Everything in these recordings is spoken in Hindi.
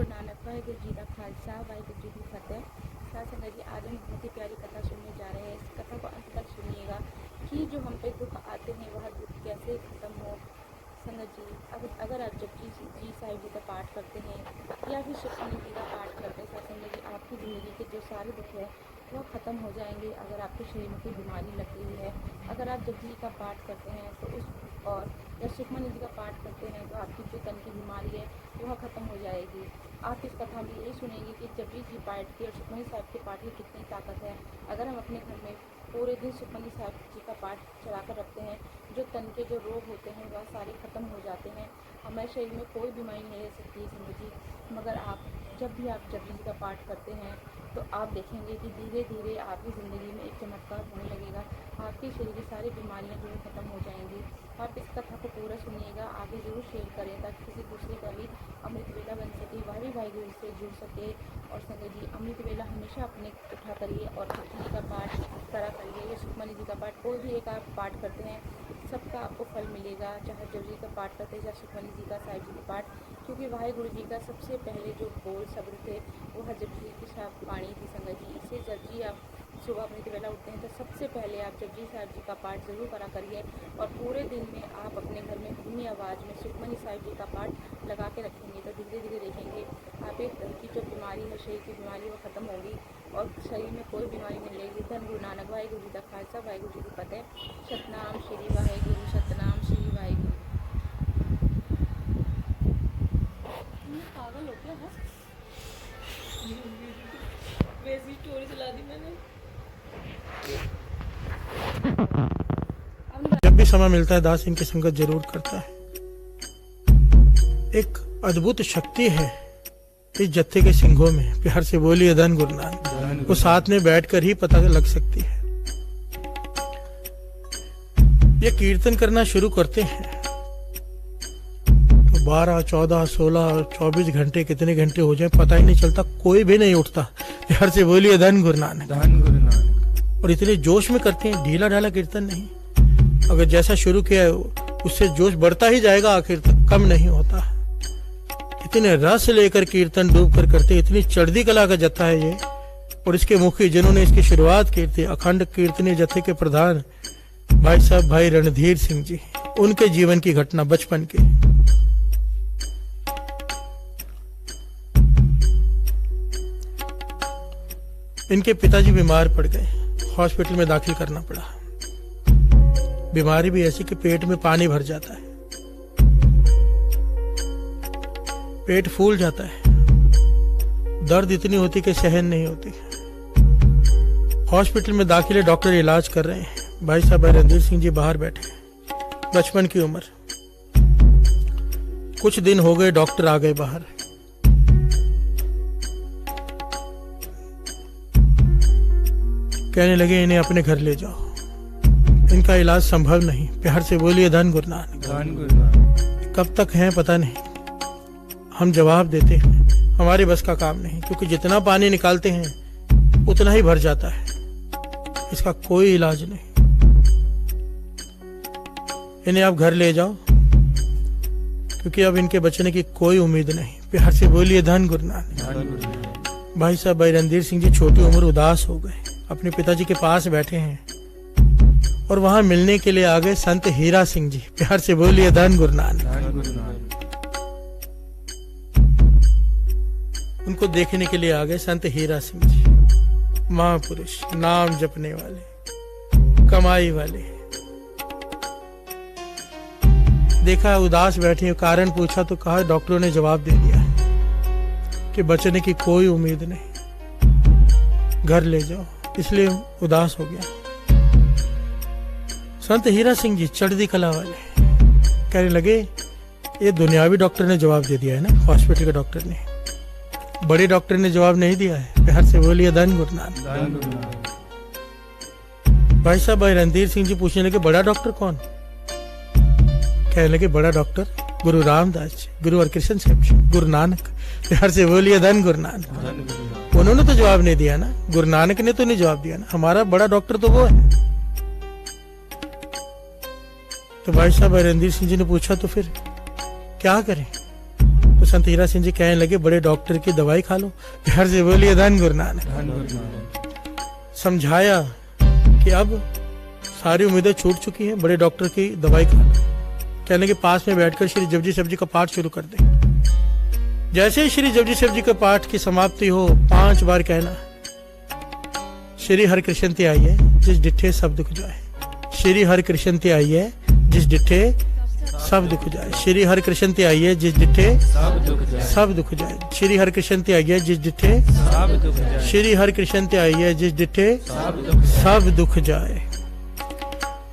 गुरु नानक वाहिगुरु जी का खालसा वाहिगुरु जी की फतेह। साथ संगत जी, आज हम बहुत ही प्यारी कथा सुनने जा रहे हैं। इस कथा को अंत तक सुनिएगा कि जो हम पे दुख आते हैं वह दुख कैसे खत्म हो। संगत जी, अगर आप जपजी जी साहिब जी का पाठ करते हैं या फिर सुखमनी जी का पाठ करते हैं, साथ संगत जी, आपकी ज़िंदगी के जो सारे दुख है वह ख़त्म हो जाएंगे। अगर आपके शरीर में कोई बीमारी लग गई है, अगर आप जपजी जी का पाठ करते हैं तो और या सुखमनी जी का पाठ करते हैं तो आपकी जो तन की बीमारी है वह ख़त्म हो जाएगी। आप इस कथा में यही सुनेंगे कि जपजी जी पाठ की और सुखमनी साहिब के पाठ की कितनी ताकत है। अगर हम अपने घर में पूरे दिन सुखमनी साहिब जी का पाठ चला कर रखते हैं, जो तन के जो रोग होते हैं वह सारे ख़त्म हो जाते हैं। हमारे शरीर में कोई बीमारी नहीं रह सकती है संगत जी। मगर आप जब भी आप जपजी जी का पाठ करते हैं तो आप देखेंगे कि धीरे धीरे आपकी ज़िंदगी में एक चमत्कार होने लगेगा। आपके शरीर की सारी बीमारियां जो है ख़त्म हो जाएंगी। आप इस कथा को पूरा सुनिएगा, आगे ज़रूर शेयर करें ताकि किसी दूसरे का भी अमृत वेला बन सके, वह भी वाहिगुरु से जुड़ सके। और संगत जी, अमृत वेला हमेशा अपने उठा करिए और जपजी जी का पाठ करा करिए या सुखमनी जी का पाठ, कोई भी एक आप पाठ करते हैं सबका आपको फल मिलेगा, चाहे जपजी जी का पाठ करते हैं या सुखमनी जी का साहिब जी का पाठ। क्योंकि वाहिगुरु जी का सबसे पहले जो बोल शब्द थे वह जपजी जी की साफ वाणी थी संगत जी। इसे जब जी आप सुबह अमृत वेला उठते हैं तो सबसे पहले आप जपजी साहिब जी का पाठ ज़रूर करा करिए। और पूरे दिन में आप अपने घर में धीमी आवाज़ में सुखमनी साहिब जी का पाठ लगा के रखेंगे तो धीरे धीरे देखेंगे आप एक तरह की जो बीमारी है, शरीर की बीमारी, वो ख़त्म होगी और शरीर में कोई बीमारी नहीं लगेगी। धन गुरु नानक वाहिगुरु जी का खालसा वाहिगुरु जी की फतेह। सतनाम श्री वाहिगुरु, सतनाम श्री वाहिगुरु। पागल हो गया है, वैसी स्टोरी चला दी मैंने। जब भी समय मिलता है दास इनकी संगत जरूर करता है। एक अद्भुत शक्ति है इस जत्थे के सिंहों में। प्यार से बोलिए धन गुरु नानक। वो साथ में बैठकर ही पता लग सकती है। ये कीर्तन करना शुरू करते हैं तो 12, 14, 16, 24 घंटे कितने घंटे हो जाए पता ही नहीं चलता, कोई भी नहीं उठता। प्यार से बोलिए धन गुरु नानक, धन गुरु नानक। और इतने जोश में करते हैं, ढीला ढाला कीर्तन नहीं। अगर जैसा शुरू किया है उससे जोश बढ़ता ही जाएगा, आखिर तक कम नहीं होता। इतने रस लेकर कीर्तन डूब कर करते, इतनी चढ़ती कला का जत्था है ये। और इसके मुखी जिन्होंने इसकी शुरुआत की थी, अखंड कीर्तनी जत्थे के प्रधान भाई साहब भाई रणधीर सिंह जी, उनके जीवन की घटना बचपन की। इनके पिताजी बीमार पड़ गए, हॉस्पिटल में दाखिल करना पड़ा। बीमारी भी ऐसी कि पेट में पानी भर जाता है, पेट फूल जाता है, दर्द इतनी होती कि सहन नहीं होती। हॉस्पिटल में दाखिल है, डॉक्टर इलाज कर रहे हैं। भाई साहब भाई रणधीर सिंह जी बाहर बैठे, बचपन की उम्र। कुछ दिन हो गए, डॉक्टर आ गए बाहर। कहने लगे इन्हें अपने घर ले जाओ, इनका इलाज संभव नहीं। प्यार से बोलिए धन गुरु नानक, धन गुरु नानक। कब तक हैं पता नहीं, हम जवाब देते हैं हमारे बस का काम नहीं, क्योंकि जितना पानी निकालते हैं उतना ही भर जाता है, इसका कोई इलाज नहीं। इन्हें आप घर ले जाओ, क्योंकि अब इनके बचने की कोई उम्मीद नहीं। प्यार से बोलिए धन गुरु नानक। भाई साहब भाई रणधीर सिंह जी छोटी उम्र उदास हो गए, अपने पिताजी के पास बैठे हैं और वहां मिलने के लिए आ गए संत हीरा सिंह जी। प्यार से बोलिए धन गुरु नानक। उनको देखने के लिए आ गए संत हीरा सिंह जी, महापुरुष, नाम जपने वाले, कमाई वाले। देखा उदास बैठे, कारण पूछा तो कहा डॉक्टरों ने जवाब दे दिया कि बचने की कोई उम्मीद नहीं, घर ले जाओ। इसलिए उदास हो गया। संत हीरा सिंह जी चढ़ती कला वाले कहने लगे ये दुनियावी डॉक्टर ने जवाब दे दिया है ना, हॉस्पिटल के डॉक्टर ने, बड़े डॉक्टर ने जवाब नहीं दिया है। प्यार से बोलिए धन गुरु नानक। भाई साहब भाई रणधीर सिंह जी पूछने लगे बड़ा डॉक्टर कौन? कहने लगे बड़ा डॉक्टर गुरु रामदास जी, गुरु हरकृष्ण साहब जी, गुरु नानक। प्यार से बोलिए धन गुरु नानक। उन्होंने तो जवाब नहीं दिया ना, गुरु नानक ने तो नहीं जवाब दिया ना, हमारा बड़ा डॉक्टर तो वो है। तो भाई साहब रणधीर सिंह जी ने पूछा तो फिर क्या करें? तो संत हीरा सिंह जी कहने लगे बड़े डॉक्टर की दवाई खा लो। प्यार से बोलिए धन गुरु नानक। समझाया कि अब सारी उम्मीदें छूट चुकी हैं, बड़े डॉक्टर की दवाई खा लो। कहने के पास में बैठकर श्री जपजी साहब जी का पाठ शुरू कर दे। जैसे ही श्री जपजी साहब जी के पाठ की समाप्ति हो 5 बार कहना श्री हरि कृष्ण ते आइए जिस डिठे सब दुख जाए। श्री हरि कृष्ण ते आइए जिस डिठे सब दुख जाए। श्री हरि कृष्ण ते आइए जिस डिठे सब दुख जाए। श्री हरि कृष्ण ते आइए जिस डिठे श्री हरि कृष्ण ते आइए जिस डिठे सब दुख जाए।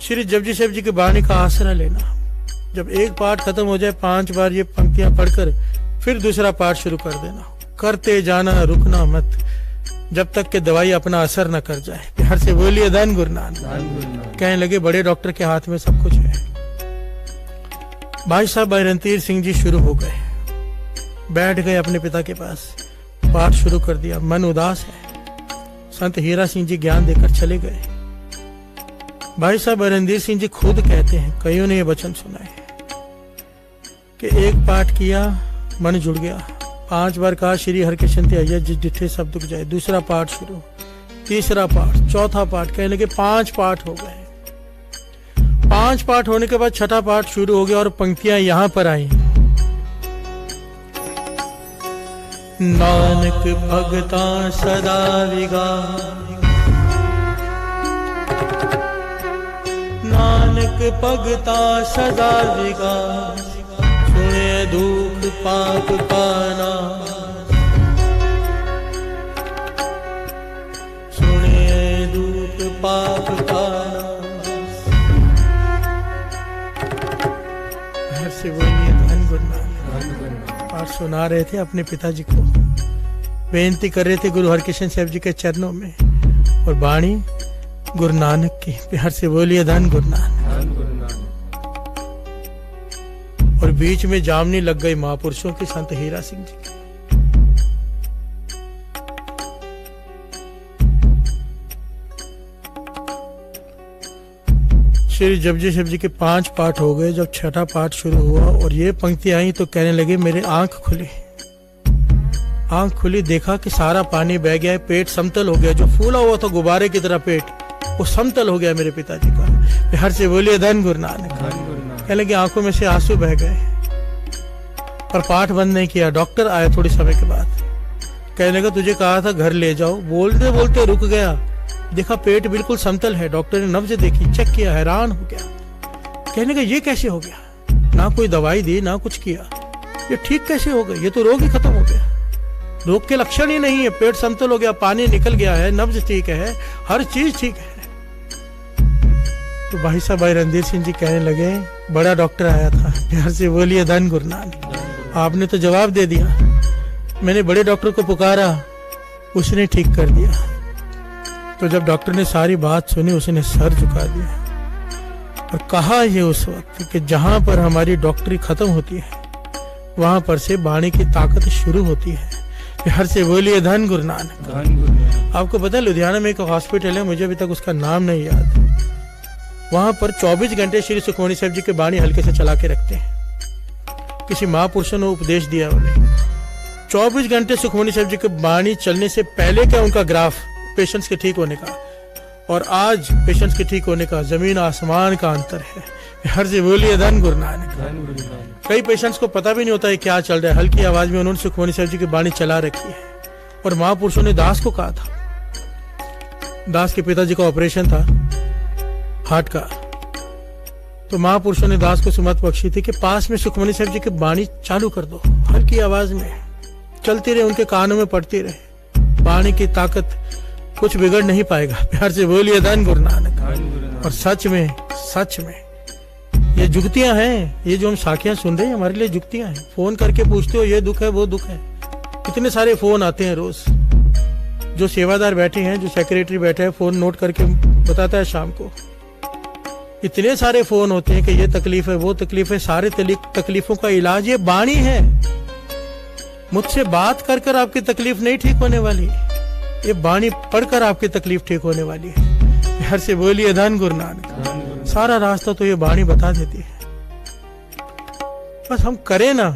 श्री जपजी साहब जी की वाणी का आसरा लेना। जब एक पाठ खत्म हो जाए 5 बार ये पंक्तियां पढ़कर फिर दूसरा पाठ शुरू कर देना। करते जाना रुकना मत जब तक कि दवाई अपना असर न कर जाए। प्यार से बोलिए धन गुरु नानक। कहने लगे बड़े डॉक्टर के हाथ में सब कुछ है। भाई साहब भाई रणधीर सिंह जी शुरू हो गए, बैठ गए अपने पिता के पास, पाठ शुरू कर दिया। मन उदास है। संत हीरा सिंह जी ज्ञान देकर चले गए। भाई साहब रणधीर सिंह जी खुद कहते हैं, कईयों ने ये वचन सुना है कि एक पाठ किया मन जुड़ गया, 5 बार कहा श्री हरिकृष्ण ते आइए जिस डिठे सब दुख जाए। दूसरा पाठ शुरू, तीसरा पाठ, चौथा पाठ, कहने लगे 5 पाठ हो गए। 5 पाठ होने के बाद छठा पाठ शुरू हो गया और पंक्तियां यहां पर आई। नानक भगता सदा विगास, नानक भगता सदा विगास, सुने दुख पाप पाना, सुने दुख पाप पाना। से बोलिए धन गुरु नानक। और सुना रहे थे अपने पिताजी को, बेनती कर रहे थे गुरु हरकृष्ण साहब जी के चरणों में, और वाणी गुरु नानक की। प्यार से बोलिए धन गुरु नानक। और बीच में जामनी लग गई महापुरुषों की, संत हीरा सिंह जी की। श्री जपजी साहब जी के 5 पाठ हो गए। जब छठा पाठ शुरू हुआ और ये पंक्ति आई तो कहने लगे मेरे आंख खुली। आंख खुली, देखा कि सारा पानी बह गया है, पेट समतल हो गया। जो फूला हुआ था गुब्बारे की तरह पेट, वो समतल हो गया मेरे पिताजी का। प्यार से बोलिए धन गुरु नानक। कहने लगे आंखों में से आंसू बह गए, पर पाठ बंद नहीं किया। डॉक्टर आया थोड़ी समय के बाद, कहने लगा तुझे कहा था घर ले जाओ। बोलते बोलते रुक गया, देखा पेट बिल्कुल समतल है। डॉक्टर ने नब्ज देखी, चेक किया, हैरान हो गया। कहने का ये कैसे हो गया, ना कोई दवाई दी ना कुछ किया, ये ठीक कैसे हो गया, ये तो रोग ही खत्म हो गया। रोग के लक्षण ही नहीं है, पेट समतल हो गया, पानी निकल गया है, नब्ज ठीक है, हर चीज ठीक है। तो भाई साहब भाई रणधीर सिंह जी कहने लगे बड़ा डॉक्टर आया था। प्यार से बोलिए धन गुरु नानक। आपने तो जवाब दे दिया, मैंने बड़े डॉक्टर को पुकारा, उसने ठीक कर दिया। तो जब डॉक्टर ने सारी बात सुनी, उसने सर झुका दिया और कहा ये उस वक्त कि जहां पर हमारी डॉक्टरी खत्म होती है वहां पर से वाणी की ताकत शुरू होती है। प्यार से बोलिए धन गुरु नानक। आपको पता है लुधियाना में एक हॉस्पिटल है, मुझे अभी तक उसका नाम नहीं याद। वहां पर 24 घंटे श्री सुखमनी साहब जी के वाणी हल्के से चला के रखते हैं। किसी महापुरुषों ने उपदेश दिया उन्हें, 24 घंटे सुखमनी साहब जी के वाणी चलने से पहले का उनका ग्राफ पेशेंट्स के ठीक होने का और आज पेशेंट्स के ठीक होने का जमीन आसमान का अंतर है। हर से बोलिए धन गुरु नानक। कई पेशेंट्स को पता भी नहीं होता है क्या चल रहा है। हल्की आवाज में उन्होंने सुखमनी साहब जी की वाणी चला रखी है। और महापुरुषों ने दास को कहा था, दास के पिताजी का ऑपरेशन था हार्ट का, तो महापुरुषों ने दास को सुमत बख्शी थी कि पास में सुखमनी साहब जी की वाणी चालू कर दो, हल्की आवाज में चलती रहे, उनके कानों में पड़ती रहे। वाणी की ताकत कुछ बिगड़ नहीं पाएगा। प्यार से बोलिए धन गुरु नानक। और सच में ये जुगतियां हैं, ये जो हम साखियां सुन रहे हैं हमारे लिए जुगतियां हैं। फोन करके पूछते हो ये दुख है वो दुख है, कितने सारे फोन आते हैं रोज। जो सेवादार बैठे हैं, जो सेक्रेटरी बैठे हैं, फोन नोट करके बताता है शाम को। इतने सारे फोन होते हैं कि ये तकलीफ है वो तकलीफ है। सारे तकलीफों का इलाज ये वाणी है। मुझसे बात कर कर आपकी तकलीफ नहीं ठीक होने वाली, ये वाणी पढ़कर आपकी तकलीफ ठीक होने वाली है। हर से बोलिए धन गुरु नानक। सारा रास्ता तो ये वाणी बता देती है, बस हम करें ना।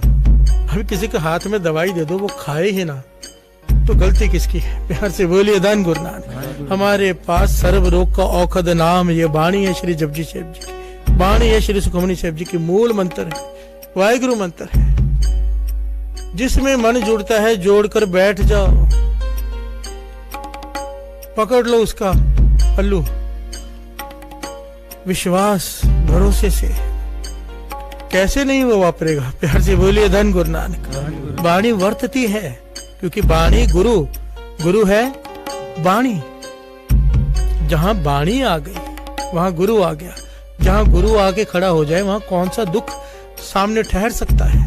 अभी किसी के हाथ में दवाई दे दो, वो खाए ही ना, तो गलती किसकी है? प्यार से बोलिए धन गुरु नानक। हमारे पास सर्व रोग का औषध नाम ये वाणी है श्री जपजी साहिब जी की, वाणी है श्री सुखमनी साहिब जी की, मूल मंत्र है, वाहिगुरु मंत्र है, जिसमें मन जुड़ता है जोड़कर बैठ जाओ, पकड़ लो उसका पल्लू विश्वास भरोसे से, कैसे नहीं वो वापरेगा? प्यार से बोलिए धन गुरु नानक। वाणी वर्तती है, क्योंकि वाणी गुरु, गुरु है वाणी। जहां वाणी आ गई वहां गुरु आ गया। जहां गुरु आके खड़ा हो जाए वहां कौन सा दुख सामने ठहर सकता है?